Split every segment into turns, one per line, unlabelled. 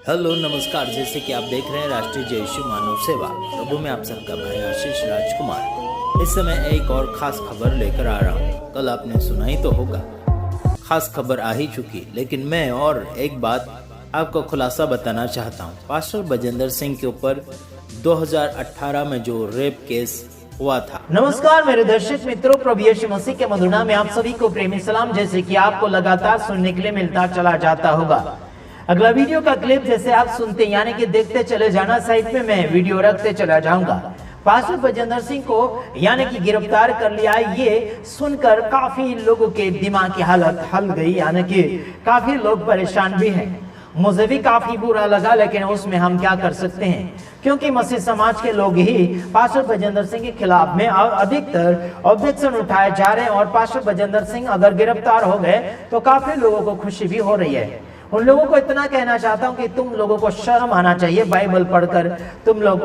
Hello नमस्कार। जैसे कि आप देख रहे हैं राष्ट्रीय जय यीशु मानव सेवा प्रभु में आप सबका भाई आशीष राजकुमार। इस समय एक और खास खबर लेकर आ रहा हूँ। कल आपने सुना ही तो होगा, खास खबर आ ही चुकी, लेकिन मैं और एक बात आपको खुलासा बताना चाहता हूँ। पास्टर बजेंद्र सिंह के ऊपर 2018 में जो रेप केस हुआ था।
नमस्कार मेरे दर्शक मित्रों, प्रभु यीशु मसीह के मधुर नाम में आप सभी को प्रेमी सलाम। जैसे कि आपको लगातार सुनने के लिए मिलता चला जाता होगा, अगला वीडियो का क्लिप जैसे आप सुनते यानी कि देखते चले जाना, साइड पे मैं वीडियो रखते चला जाऊंगा। पास्टर बजेंद्र सिंह को यानी कि गिरफ्तार कर लिया, ये सुनकर काफी लोगों के दिमाग की हालत हल गई, यानी कि काफी लोग परेशान भी हैं। मुझे भी काफी बुरा लगा, लेकिन उसमें हम क्या कर सकते हैं, क्योंकि मसीह समाज के लोग ही पास्टर बजेंद्र सिंह के खिलाफ में अधिकतर ऑब्जेक्शन उठाए जा रहे हैं। और पास्टर बजेंद्र सिंह अगर गिरफ्तार हो गए तो काफी लोगों को खुशी भी हो रही है। उन लोगों को इतना कहना चाहता हूं कि तुम लोगों को शर्म आना चाहिए। बाइबल पढ़कर तुम लोग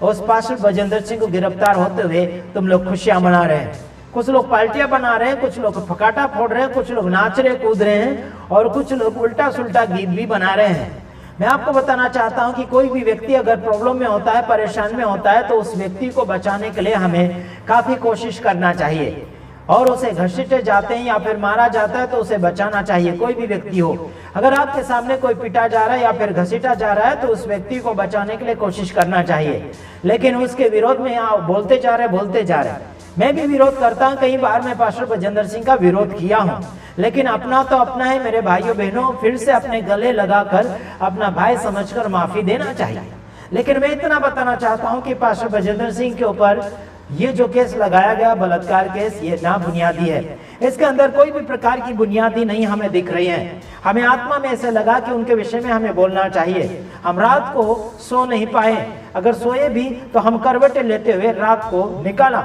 उस पास्टर बजेंद्र सिंह को गिरफ्तार होते हुए तुम लोग खुशियां मना रहे हैं। कुछ लोग पार्टियां बना रहे हैं, कुछ लोग फकाटा फोड़ रहे हैं, कुछ लोग नाच रहे कूद रहे हैं और कुछ लोग उल्टा सुल्टा गीत भी बना रहे हैं। मैं आपको बताना चाहता हूं कि कोई भी व्यक्ति अगर प्रॉब्लम में होता है, परेशान में होता है, तो उस व्यक्ति को बचाने के लिए हमें काफी कोशिश करना चाहिए। और उसे घसीटे जाते हैं या फिर मारा जाता है तो उसे बचाना चाहिए। कोई भी व्यक्ति हो, अगर आपके सामने कोई पिटा जा रहा है या फिर घसीटा जा रहा है तो उस व्यक्ति को बचाने के लिए कोशिश करना चाहिए। लेकिन उसके विरोध में यहाँ बोलते जा रहे। मैं भी विरोध करता हूँ, कई बार मैं पास्टर बजेंद्र सिंह का विरोध किया हूँ, लेकिन अपना तो अपना है मेरे भाइयों बहनों। फिर से अपने गले लगाकर अपना भाई समझकर माफी देना चाहिए। लेकिन मैं इतना बताना चाहता हूँ कि पास्टर बजेंद्र सिंह के ऊपर ये जो केस लगाया गया, बलात्कार केस, ये ना बुनियादी है। इसके अंदर कोई भी प्रकार की बुनियादी नहीं हमें दिख रही है। हमें आत्मा में ऐसे लगा कि उनके विषय में हमें बोलना चाहिए। हम रात को सो नहीं पाए, अगर सोए भी तो हम करवटें लेते हुए रात को निकाला।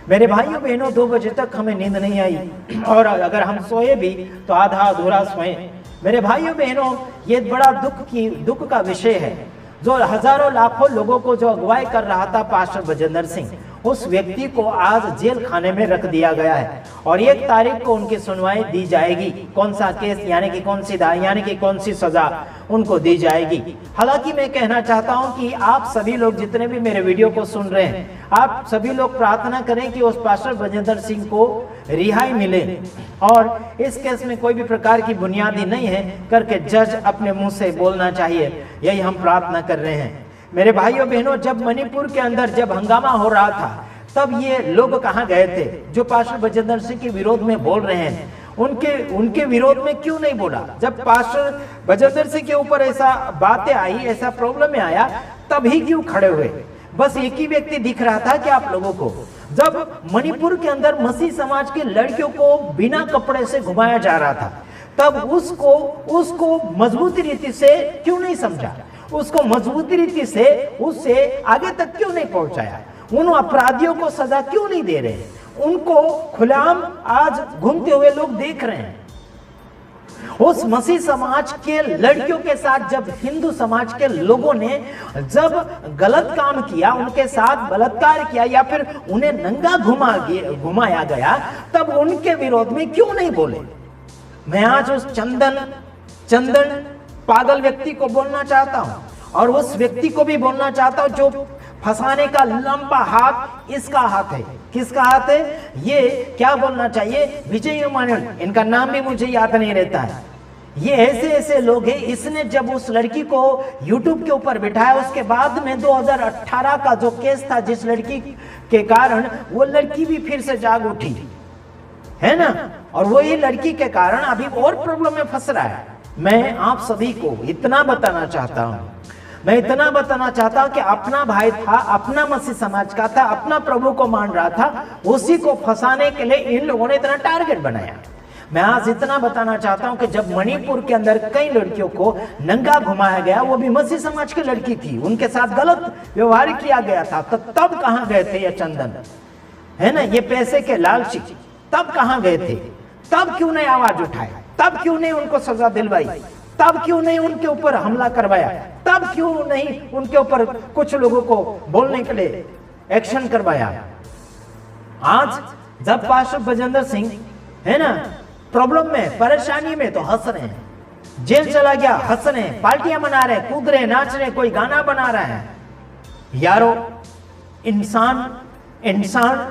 मेरे भाइयों बहनों, 2 बजे तक हमें नींद नहीं आई और अगर हम सोए भी तो आधा अधूरा सोए। मेरे भाइयों बहनों, ये बड़ा दुख का विषय है। जो हजारों लाखों लोगों को जो अगुवाई कर रहा था पास्टर बजेंद्र सिंह, उस व्यक्ति को आज जेल खाने में रख दिया गया है और 1 तारीख को उनकी सुनवाई दी जाएगी। कौन सा केस यानी कि कौन सी दाई यानी कि कौन सी सजा उनको दी जाएगी। हालांकि मैं कहना चाहता हूं कि आप सभी लोग जितने भी मेरे वीडियो को सुन रहे हैं, आप सभी लोग प्रार्थना करें कि उस पास्टर बजेंद्र सिंह को रिहाई मिले और इस केस में कोई भी प्रकार की बुनियादी नहीं है करके जज अपने मुंह से बोलना चाहिए। यही हम प्रार्थना कर रहे हैं। मेरे भाइयों बहनों, जब मणिपुर के अंदर जब हंगामा हो रहा था, तब ये लोग कहां गए थे जो पास्टर बजेंद्र सिंह के विरोध में बोल रहे हैं? उनके विरोध में क्यों नहीं बोला? जब पास्टर बजेंद्र सिंह के ऊपर ऐसा बातें आई, ऐसा प्रॉब्लम में आया, तब ही क्यों खड़े हुए? बस एक ही व्यक्ति दिख रहा था कि आप लोगों को, जब मणिपुर के अंदर मसीह समाज की लड़कियों को बिना कपड़े से घुमाया जा रहा था, तब उसको मजबूती रीति से क्यों नहीं समझा? उसको मजबूती रीति से उससे आगे तक क्यों नहीं पहुंचाया? उन अपराधियों को सजा क्यों नहीं दे रहे? उनको खुलेआम आज घूमते हुए लोग देख रहे हैं। उस मसीह समाज के लड़कियों के साथ जब हिंदू समाज के लोगों ने जब गलत काम किया, उनके साथ बलात्कार किया या फिर उन्हें नंगा घुमाया गया, तब उनके विरोध में क्यों नहीं बोले? मैं आज उस चंदन पागल व्यक्ति को बोलना चाहता हूं और उस व्यक्ति को भी बोलना चाहता हूं जो फंसाने का लंबा हाथ इसका हाथ है। किसका हाथ है? ये क्या बोलना चाहिए, विजय इमानुएल, इनका नाम भी मुझे याद नहीं रहता है। ये ऐसे लोग हैं। इसने जब उस लड़की को YouTube के ऊपर बिठाया, उसके बाद में 2018 का जो केस था, जिस लड़की के कारण वो लड़की भी फिर से जाग उठी है ना, और वही लड़की के कारण अभी और प्रॉब्लम में फंस रहा है। मैं आप सभी को इतना बताना चाहता हूं कि अपना भाई था, अपना मसीह समाज का था, अपना प्रभु को मान रहा था, उसी को फंसाने के लिए इन लोगों ने इतना टारगेट बनाया। मैं आज इतना बताना चाहता हूं कि जब मणिपुर के अंदर कई लड़कियों को नंगा घुमाया गया, वो भी मसीह समाज की लड़की थी, उनके साथ गलत व्यवहार किया गया था, तो तब कहां गए थे ये चंदन, है ना, ये पैसे के लालची, तब कहां गए थे? तब क्यों नहीं आवाज उठाए? तब क्यों नहीं उनको सजा दिलवाई? तब क्यों नहीं उनके ऊपर हमला करवाया? तब क्यों नहीं उनके ऊपर कुछ लोगों को बोलने के लिए एक्शन करवाया? आज जब पास्टर बजेंद्र सिंह है ना प्रॉब्लम में, परेशानी में, तो हंस रहे हैं। जेल चला गया, हंस रहे, पार्टियां मना रहे, कूद रहे, नाच रहे, कोई गाना बना रहा है। यारो, इंसान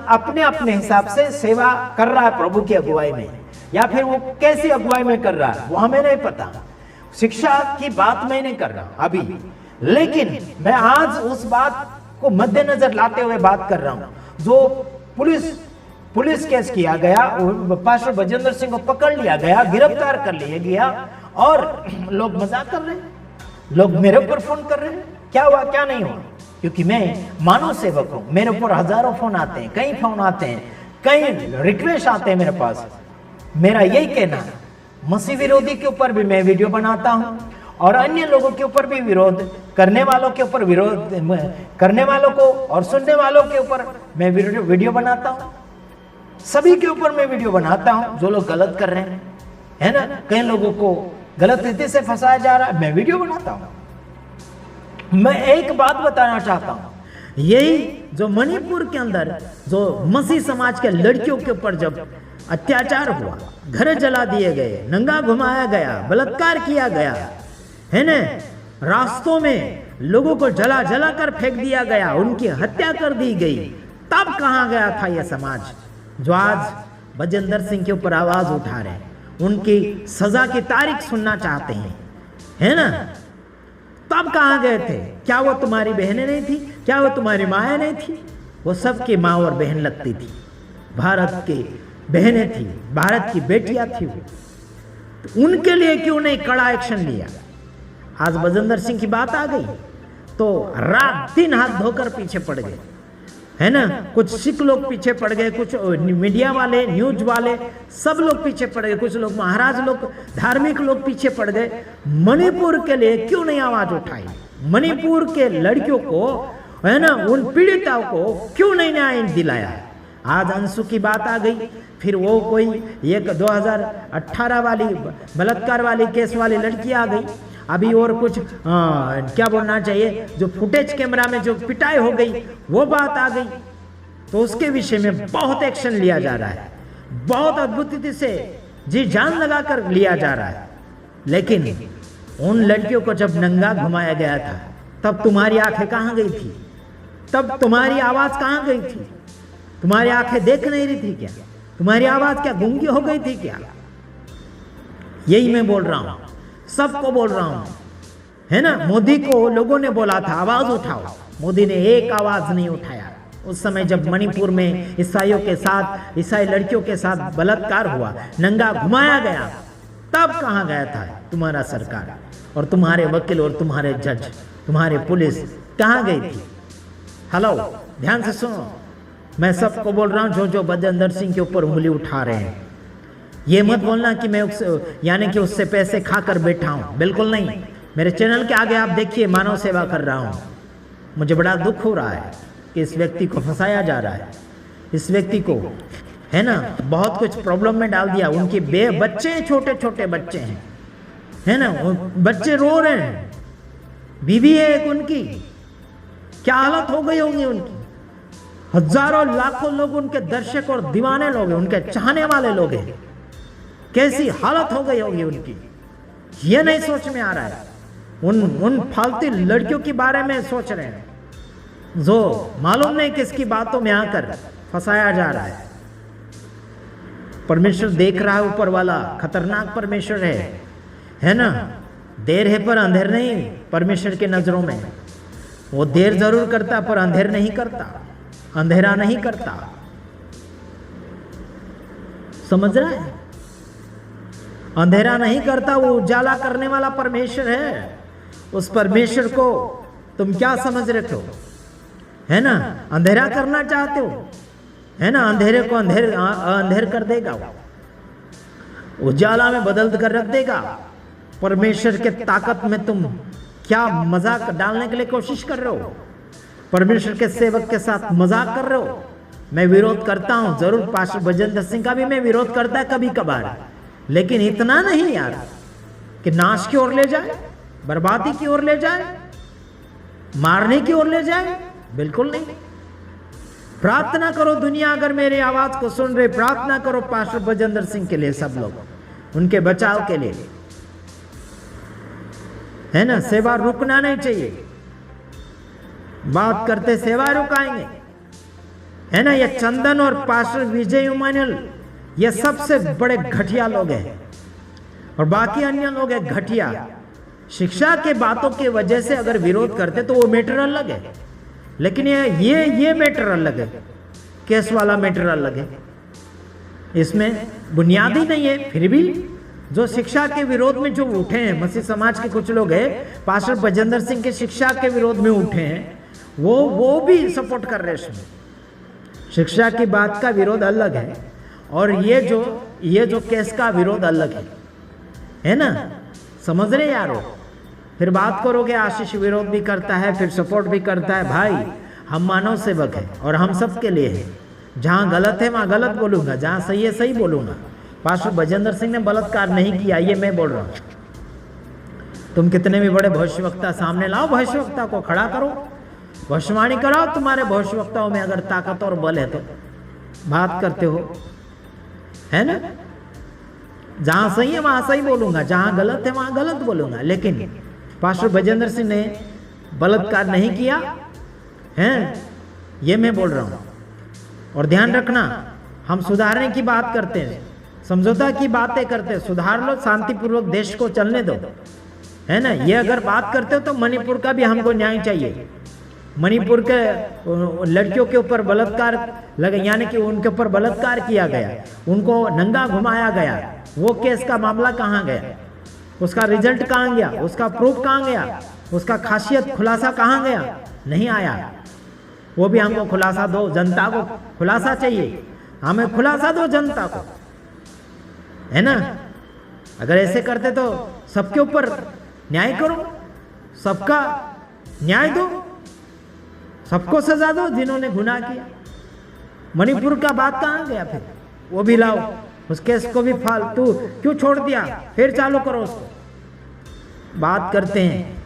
अपने अपने हिसाब से सेवा कर रहा है प्रभु की अगुवाई में, या फिर वो कैसी अगुवाई में कर रहा है वो हमें नहीं पता। शिक्षा की बात मैं नहीं कर रहा अभी, लेकिन मैं आज उस बात को मद्देनजर लाते हुए बात कर रहा हूं। जो पुलिस केस किया गया, पास्टर बजेंद्र सिंह को पकड़ लिया गया, गिरफ्तार कर लिया गया, और लोग मजाक कर रहे हैं, लोग मेरे ऊपर फोन कर रहे हैं, क्या हुआ क्या नहीं हुआ, क्योंकि मैं मानव सेवक हूं। मेरे ऊपर हजारों फोन आते हैं, कई फोन आते हैं, कई रिक्वेस्ट आते हैं मेरे पास। मेरा यही कहना है, मसीह विरोधी के ऊपर भी मैं वीडियो बनाता हूं, और अन्य लोगों के ऊपर भी विरोध करने वालों के ऊपर, विरोध करने वालों को और सुनने वालों के ऊपर मैं वीडियो बनाता हूं। सभी के ऊपर मैं वीडियो बनाता हूं जो लोग गलत कर रहे हैं, है ना। कई लोगों को गलत रीति से फंसाया जा रहा है, मैं वीडियो बनाता हूं। मैं एक बात बताना चाहता हूं, यही जो मणिपुर के अंदर जो मसीह समाज के लड़कियों के ऊपर जब अत्याचार हुआ, घर जला दिए गए, नंगा घुमाया गया, बलात्कार किया गया, है ना, रास्तों में लोगों को जला जला कर फेंक दिया गया, उनकी हत्या कर दी गई, तब कहां गया था यह समाज जो आज बजेंद्र सिंह के ऊपर आवाज उठा रहे हैं, उनकी सजा की तारीख सुनना चाहते हैं, है ना। तब कहां गए थे? क्या वो तुम्हारी बहनें नहीं थी? क्या वो तुम्हारी माएँ नहीं थी? वो सबकी माँ और बहन लगती थी, भारत की बहनें थी, भारत की बेटियां थी वो। तो उनके लिए क्यों नहीं कड़ा एक्शन लिया? आज बजेंद्र सिंह की बात आ गई तो रात दिन हाथ धोकर पीछे पड़ गए, है ना। कुछ सिख लोग पीछे पड़ गए, कुछ मीडिया वाले, न्यूज वाले, सब लोग पीछे पड़ गए, कुछ लोग महाराज लोग, धार्मिक लोग पीछे पड़ गए। मणिपुर के लिए क्यों नहीं आवाज उठाई? मणिपुर के लड़कियों को, है ना, उन पीड़िताओं को क्यों नहीं न्याय दिलाया? आज अंशु की बात आ गई, फिर वो कोई एक 2018 वाली बलात्कार वाली केस वाली लड़की आ गई, अभी और कुछ क्या बोलना चाहिए, जो फुटेज कैमरा में जो पिटाई हो गई वो बात आ गई। तो उसके विषय में बहुत एक्शन लिया जा रहा है, बहुत अद्भुत से जी जान लगाकर लिया जा रहा है। लेकिन उन लड़कियों को जब नंगा घुमाया गया था, तब तुम्हारी आंखें कहां गई थी? तब तुम्हारी आवाज कहां गई थी? तुम्हारी आंखें देख नहीं रही थी क्या? तुम्हारी आवाज क्या गूंगी हो गई थी क्या? यही मैं बोल रहा हूं, सबको बोल रहा हूं, है ना। मोदी को लोगों ने बोला था आवाज उठाओ, मोदी ने एक आवाज नहीं उठाया। उस समय जब मणिपुर में ईसाइयों के साथ, ईसाई लड़कियों के साथ बलात्कार हुआ, नंगा घुमाया गया, तब कहां गया था तुम्हारा सरकार और तुम्हारे वकील और तुम्हारे जज, तुम्हारे पुलिस कहां गई थी? हेलो, ध्यान से सुनो, मैं सबको बोल रहा हूं जो बजेंद्र सिंह के ऊपर उंगली उठा रहे हैं, ये मत बोलना कि मैं उससे पैसे खाकर बैठा हूं, बिल्कुल नहीं। मेरे चैनल के आगे आप देखिए, मानव सेवा कर रहा हूं। मुझे बड़ा दुख हो रहा है कि इस व्यक्ति को फंसाया जा रहा है, इस व्यक्ति को, है ना, बहुत कुछ प्रॉब्लम में डाल दिया। उनके बच्चे, छोटे छोटे बच्चे हैं, है ना, बच्चे रो रहे हैं, बीवी है एक उनकी, क्या हालत हो गई होगी उनकी। हजारों लाखों लोग उनके दर्शक और दीवाने लोग हैं, उनके चाहने वाले लोग हैं, कैसी हालत हो गई होगी उनकी, ये नहीं सोच में आ रहा है। उन फालतू लड़कियों के बारे में सोच रहे हैं जो मालूम नहीं किसकी बातों में आकर फंसाया जा रहा है। परमेश्वर देख रहा है, ऊपर वाला खतरनाक परमेश्वर है ना। देर है पर अंधेर नहीं, परमेश्वर के नजरों में वो देर जरूर करता पर अंधेर नहीं करता, अंधेरा नहीं करता, समझ रहा है। अंधेरा नहीं करता, वो उजाला करने वाला परमेश्वर है। उस परमेश्वर को तुम क्या समझ रहे हो, है ना। अंधेरा करना चाहते हो, है ना, अंधेरे को अंधेर कर देगा, उजाला में बदल कर रख देगा। परमेश्वर के ताकत में तुम क्या मजाक डालने के लिए कोशिश कर रहे हो? परमेश्वर के सेवक के साथ मजाक कर रहे हो। मैं विरोध करता हूं जरूर, पास्टर बजेंद्र सिंह का भी मैं विरोध करता है कभी कभार, लेकिन इतना नहीं यार कि नाश की ओर ले जाए, बर्बादी की ओर ले जाए, मारने की ओर ले जाए, बिल्कुल नहीं। प्रार्थना करो दुनिया अगर मेरी आवाज को सुन रहे, प्रार्थना करो पास्टर बजेंद्र सिंह के लिए, सब लोग उनके बचाव के लिए, है ना, सेवा रुकना नहीं चाहिए। बात करते सेवा रुकाएंगे, है ना। ये चंदन और पास्टर विजय उमानियल ये सबसे बड़े घटिया लोग हैं, और बाकी अन्य लोग हैं घटिया। शिक्षा के बातों की वजह से अगर विरोध करते तो वो मैटर अलग है, लेकिन ये मैटर अलग है, केस वाला मैटर अलग है। इसमें बुनियादी नहीं है। फिर भी जो शिक्षा के विरोध में जो उठे हैं, मसीह समाज के कुछ लोग हैं, पास्टर बजेंद्र सिंह के शिक्षा के विरोध में उठे हैं, वो भी सपोर्ट कर रहे हैं इसमें। शिक्षा की बात का विरोध अलग है, और ये जो केस का विरोध अलग है ना। समझ रहे यारो। फिर बात करोगे आशीष विरोध भी करता है, फिर सपोर्ट भी करता है। भाई हम मानव सेवक है और हम सबके लिए है। जहां गलत है वहां गलत बोलूंगा, जहां सही है सही बोलूंगा। पास्टर बजेंद्र सिंह ने बलात्कार नहीं किया, ये मैं बोल रहा हूं। तुम कितने भी बड़े भविष्यवक्ता सामने लाओ, भविष्यवक्ता को खड़ा करो, भविष्यवाणी कराओ। तुम्हारे भविष्यवक्ताओं में अगर ताकत और बल है तो बात करते हो, है ना। जहां सही है वहां सही बोलूंगा, जहां गलत है वहां गलत बोलूंगा। लेकिन पास्टर बजेंद्र सिंह ने बलात्कार नहीं किया है, ये मैं बोल रहा हूं। और ध्यान रखना, हम सुधारने की बात करते हैं, समझौता की बातें करते हैं। सुधार लो, शांतिपूर्वक देश को चलने दो, है ना। ये अगर बात करते हो तो मणिपुर का भी हमको न्याय चाहिए। मणिपुर के लड़कियों के ऊपर बलात्कार लगे, यानी कि उनके ऊपर बलात्कार किया गया, उनको नंगा घुमाया गया, वो केस का मामला कहाँ गया, उसका रिजल्ट कहाँ गया, उसका प्रूफ कहाँ गया, उसका खासियत खुलासा कहाँ गया? नहीं आया। वो भी हमको खुलासा दो, जनता को खुलासा चाहिए, हमें खुलासा दो जनता को, है ना। अगर ऐसे करते तो सबके ऊपर न्याय करो, सबका न्याय दो, सबको सजा दो जिन्होंने गुनाह किया। मणिपुर का बात कहाँ गया? फिर वो भी लाओ, उस केस को भी फालतू क्यों छोड़ दिया? फिर चालू करो उसको। बात करते हैं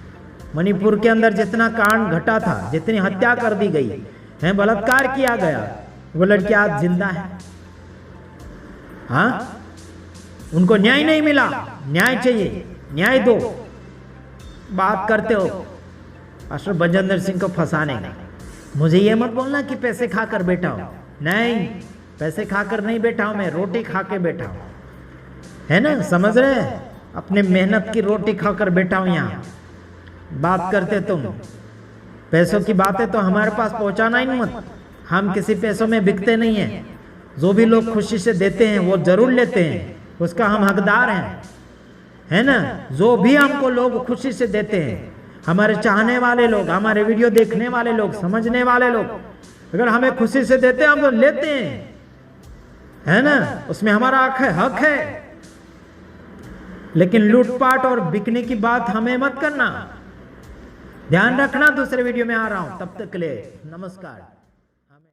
मणिपुर के अंदर जितना कांड घटा था, जितनी हत्या कर दी गई है, बलात्कार किया गया, वो लड़की आज जिंदा है। हाँ, उनको न्याय नहीं मिला, न्याय चाहिए, न्याय दो। बात करते हो पास्टर बजेंद्र सिंह को फंसाने का। मुझे ये मत बोलना कि पैसे खाकर बैठा हूं, नहीं, पैसे खाकर नहीं बैठा हूं मैं, रोटी खा के बैठा हूं, है ना। समझ रहे हैं? अपने मेहनत की रोटी खाकर बैठा हूं यहाँ। बात करते तुम पैसों की बातें तो हमारे पास पहुंचाना ही मत, हम किसी पैसों में बिकते नहीं हैं। जो भी लोग खुशी से देते हैं वो जरूर लेते हैं, उसका हम हकदार हैं, है ना। जो भी हमको लोग खुशी से देते हैं, हमारे चाहने वाले लोग, हमारे वीडियो देखने वाले लोग, समझने वाले लोग, अगर हमें खुशी से देते हैं हम तो लेते हैं, है ना। उसमें हमारा हक है। लेकिन लूटपाट और बिकने की बात हमें मत करना। ध्यान रखना। दूसरे वीडियो में आ रहा हूं, तब तक के लिए नमस्कार।